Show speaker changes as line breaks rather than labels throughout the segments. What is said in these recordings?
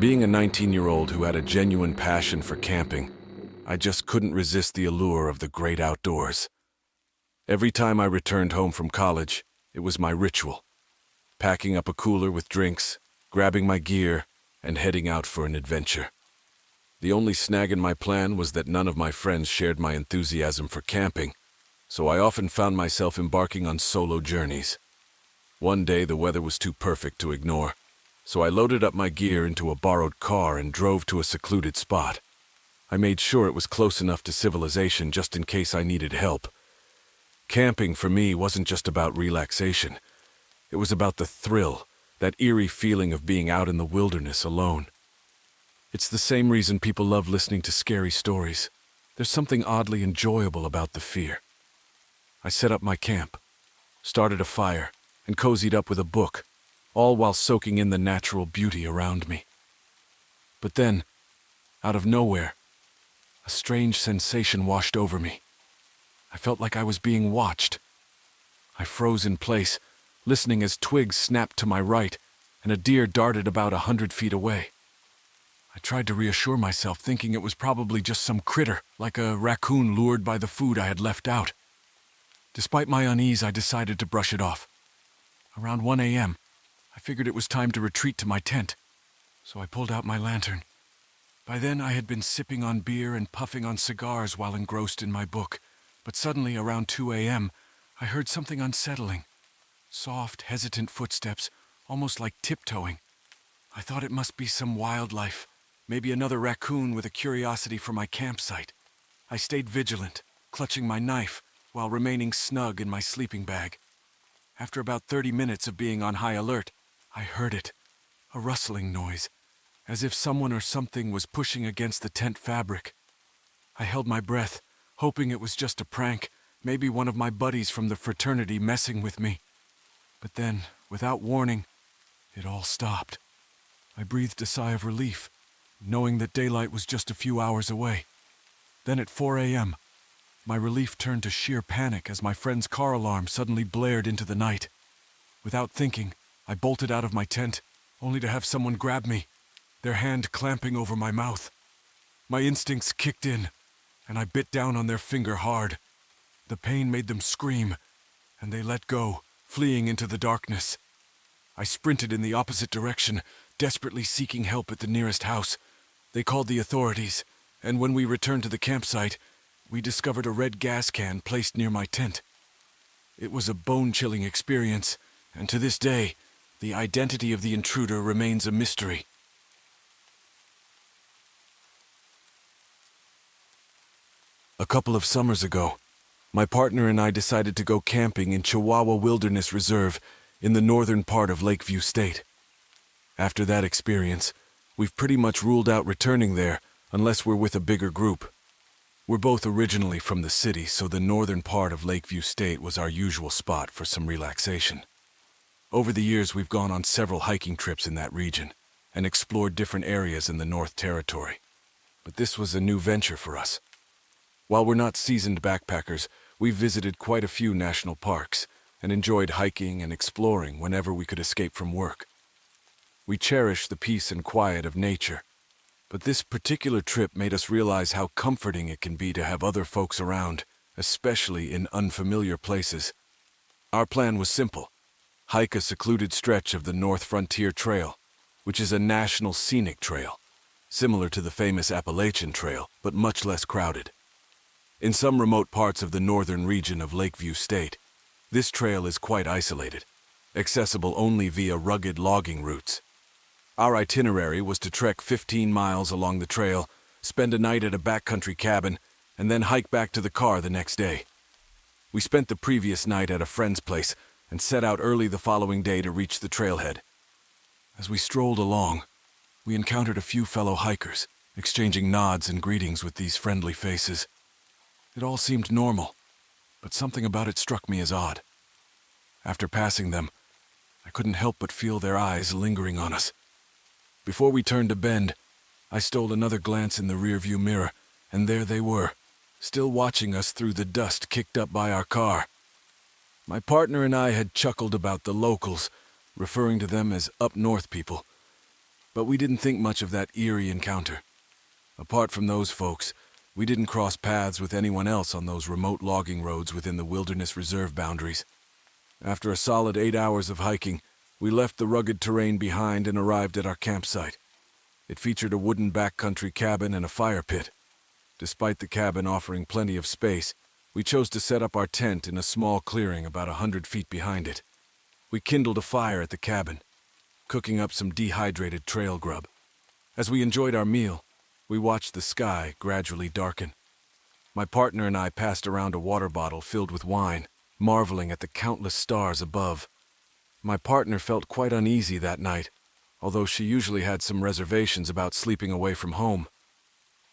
Being a 19-year-old who had a genuine passion for camping, I just couldn't resist the allure of the great outdoors. Every time I returned home from college, it was my ritual. Packing up a cooler with drinks, grabbing my gear, and heading out for an adventure. The only snag in my plan was that none of my friends shared my enthusiasm for camping, so I often found myself embarking on solo journeys. One day the weather was too perfect to ignore, so I loaded up my gear into a borrowed car and drove to a secluded spot. I made sure it was close enough to civilization just in case I needed help. Camping for me wasn't just about relaxation. It was about the thrill, that eerie feeling of being out in the wilderness alone. It's the same reason people love listening to scary stories. There's something oddly enjoyable about the fear. I set up my camp, started a fire, and cozied up with a book, all while soaking in the natural beauty around me. But then, out of nowhere, a strange sensation washed over me. I felt like I was being watched. I froze in place, listening as twigs snapped to my right and a deer darted about 100 feet away. I tried to reassure myself, thinking it was probably just some critter, like a raccoon lured by the food I had left out. Despite my unease, I decided to brush it off. Around 1 a.m., I figured it was time to retreat to my tent, so I pulled out my lantern. By then, I had been sipping on beer and puffing on cigars while engrossed in my book, but suddenly, around 2 a.m., I heard something unsettling. Soft, hesitant footsteps, almost like tiptoeing. I thought it must be some wildlife, maybe another raccoon with a curiosity for my campsite. I stayed vigilant, clutching my knife while remaining snug in my sleeping bag. After about 30 minutes of being on high alert, I heard it, a rustling noise, as if someone or something was pushing against the tent fabric. I held my breath, hoping it was just a prank, maybe one of my buddies from the fraternity messing with me. But then, without warning, it all stopped. I breathed a sigh of relief, knowing that daylight was just a few hours away. Then at 4 a.m., my relief turned to sheer panic as my friend's car alarm suddenly blared into the night. Without thinking, I bolted out of my tent, only to have someone grab me, their hand clamping over my mouth. My instincts kicked in, and I bit down on their finger hard. The pain made them scream, and they let go, fleeing into the darkness. I sprinted in the opposite direction, desperately seeking help at the nearest house. They called the authorities, and when we returned to the campsite, we discovered a red gas can placed near my tent. It was a bone-chilling experience, and to this day, the identity of the intruder remains a mystery. A couple of summers ago, my partner and I decided to go camping in Chihuahua Wilderness Reserve in the northern part of Lakeview State. After that experience, we've pretty much ruled out returning there unless we're with a bigger group. We're both originally from the city, so the northern part of Lakeview State was our usual spot for some relaxation. Over the years, we've gone on several hiking trips in that region and explored different areas in the North Territory. But this was a new venture for us. While we're not seasoned backpackers, we've visited quite a few national parks and enjoyed hiking and exploring whenever we could escape from work. We cherish the peace and quiet of nature, but this particular trip made us realize how comforting it can be to have other folks around, especially in unfamiliar places. Our plan was simple: hike a secluded stretch of the North Frontier Trail, which is a national scenic trail, similar to the famous Appalachian Trail, but much less crowded. In some remote parts of the northern region of Lakeview State, this trail is quite isolated, accessible only via rugged logging routes. Our itinerary was to trek 15 miles along the trail, spend a night at a backcountry cabin, and then hike back to the car the next day. We spent the previous night at a friend's place and set out early the following day to reach the trailhead. As we strolled along, we encountered a few fellow hikers, exchanging nods and greetings with these friendly faces. It all seemed normal, but something about it struck me as odd. After passing them, I couldn't help but feel their eyes lingering on us. Before we turned a bend, I stole another glance in the rearview mirror, and there they were, still watching us through the dust kicked up by our car. My partner and I had chuckled about the locals, referring to them as up-north people. But we didn't think much of that eerie encounter. Apart from those folks, we didn't cross paths with anyone else on those remote logging roads within the Wilderness Reserve boundaries. After a solid 8 hours of hiking, we left the rugged terrain behind and arrived at our campsite. It featured a wooden backcountry cabin and a fire pit. Despite the cabin offering plenty of space, we chose to set up our tent in a small clearing about 100 feet behind it. We kindled a fire at the cabin, cooking up some dehydrated trail grub. As we enjoyed our meal, we watched the sky gradually darken. My partner and I passed around a water bottle filled with wine, marveling at the countless stars above. My partner felt quite uneasy that night, although she usually had some reservations about sleeping away from home.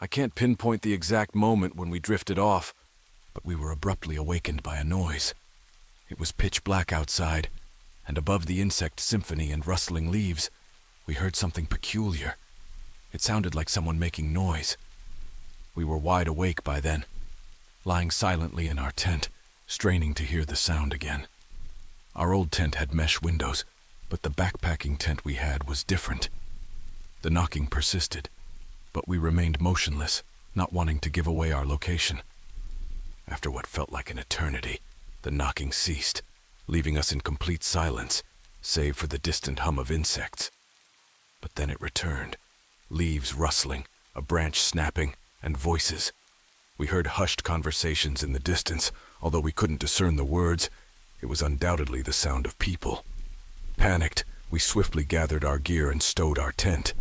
I can't pinpoint the exact moment when we drifted off, but we were abruptly awakened by a noise. It was pitch black outside, and above the insect symphony and rustling leaves, we heard something peculiar. It sounded like someone making noise. We were wide awake by then, lying silently in our tent, straining to hear the sound again. Our old tent had mesh windows, but the backpacking tent we had was different. The knocking persisted, but we remained motionless, not wanting to give away our location. After what felt like an eternity, the knocking ceased, leaving us in complete silence, save for the distant hum of insects. But then it returned, leaves rustling, a branch snapping, and voices. We heard hushed conversations in the distance, although we couldn't discern the words. It was undoubtedly the sound of people. Panicked, we swiftly gathered our gear and stowed our tent.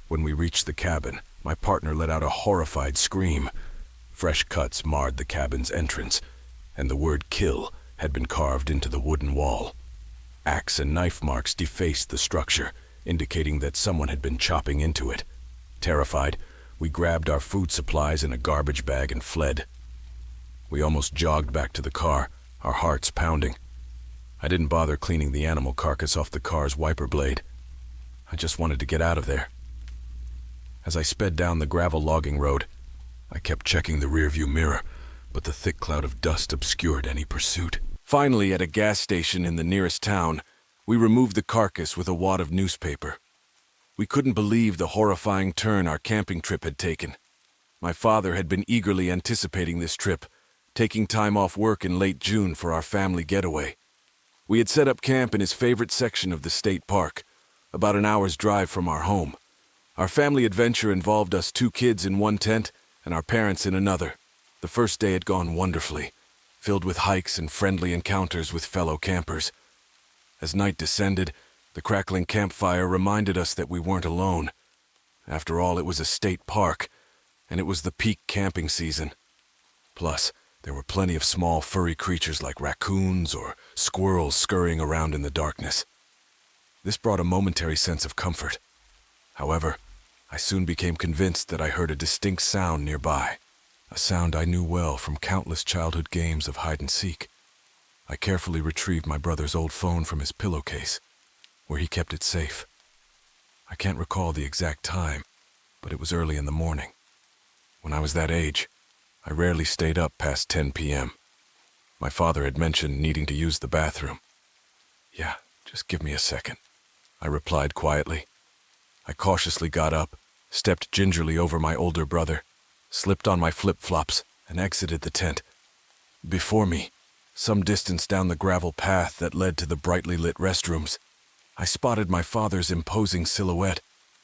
When we reached the cabin, my partner let out a horrified scream. Fresh cuts marred the cabin's entrance, and the word "kill" had been carved into the wooden wall. Axe and knife marks defaced the structure, indicating that someone had been chopping into it. Terrified, we grabbed our food supplies in a garbage bag and fled. We almost jogged back to the car, our hearts pounding. I didn't bother cleaning the animal carcass off the car's wiper blade. I just wanted to get out of there. As I sped down the gravel logging road, I kept checking the rearview mirror, but the thick cloud of dust obscured any pursuit. Finally, at a gas station in the nearest town, we removed the carcass with a wad of newspaper. We couldn't believe the horrifying turn our camping trip had taken. My father had been eagerly anticipating this trip, taking time off work in late June for our family getaway. We had set up camp in his favorite section of the state park, about an hour's drive from our home. Our family adventure involved us 2 kids in one tent and our parents in another. The first day had gone wonderfully, filled with hikes and friendly encounters with fellow campers. As night descended, the crackling campfire reminded us that we weren't alone. After all, it was a state park, and it was the peak camping season. Plus, there were plenty of small furry creatures like raccoons or squirrels scurrying around in the darkness. This brought a momentary sense of comfort. However, I soon became convinced that I heard a distinct sound nearby, a sound I knew well from countless childhood games of hide-and-seek. I carefully retrieved my brother's old phone from his pillowcase, where he kept it safe. I can't recall the exact time, but it was early in the morning. When I was that age, I rarely stayed up past 10 p.m. My father had mentioned needing to use the bathroom. "Yeah, just give me a second," I replied quietly. I cautiously got up, stepped gingerly over my older brother, slipped on my flip-flops, and exited the tent. Before me, some distance down the gravel path that led to the brightly lit restrooms, I spotted my father's imposing silhouette.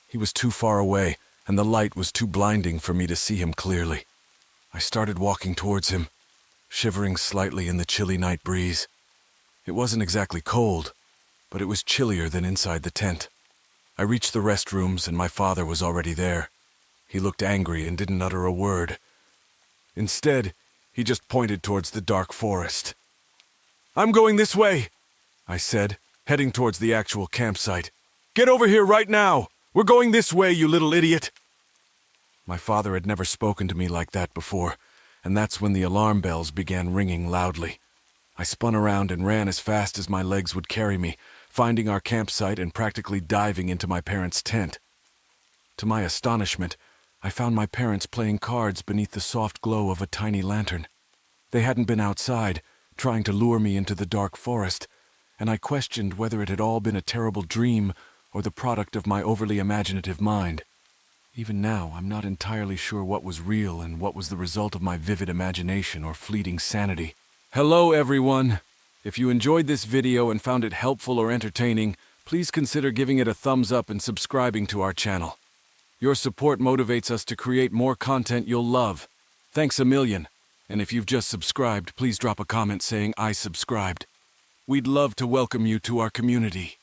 He was too far away, and the light was too blinding for me to see him clearly. I started walking towards him, shivering slightly in the chilly night breeze. It wasn't exactly cold, but it was chillier than inside the tent. I reached the restrooms, and my father was already there. He looked angry and didn't utter a word. Instead, he just pointed towards the dark forest. "I'm going this way," I said, heading towards the actual campsite. "Get over here right now! We're going this way, you little idiot!" My father had never spoken to me like that before, and that's when the alarm bells began ringing loudly. I spun around and ran as fast as my legs would carry me, finding our campsite and practically diving into my parents' tent. To my astonishment, I found my parents playing cards beneath the soft glow of a tiny lantern. They hadn't been outside, trying to lure me into the dark forest, and I questioned whether it had all been a terrible dream or the product of my overly imaginative mind. Even now, I'm not entirely sure what was real and what was the result of my vivid imagination or fleeting sanity. Hello, everyone! If you enjoyed this video and found it helpful or entertaining, please consider giving it a thumbs up and subscribing to our channel. Your support motivates us to create more content you'll love. Thanks a million. And if you've just subscribed, please drop a comment saying I subscribed. We'd love to welcome you to our community.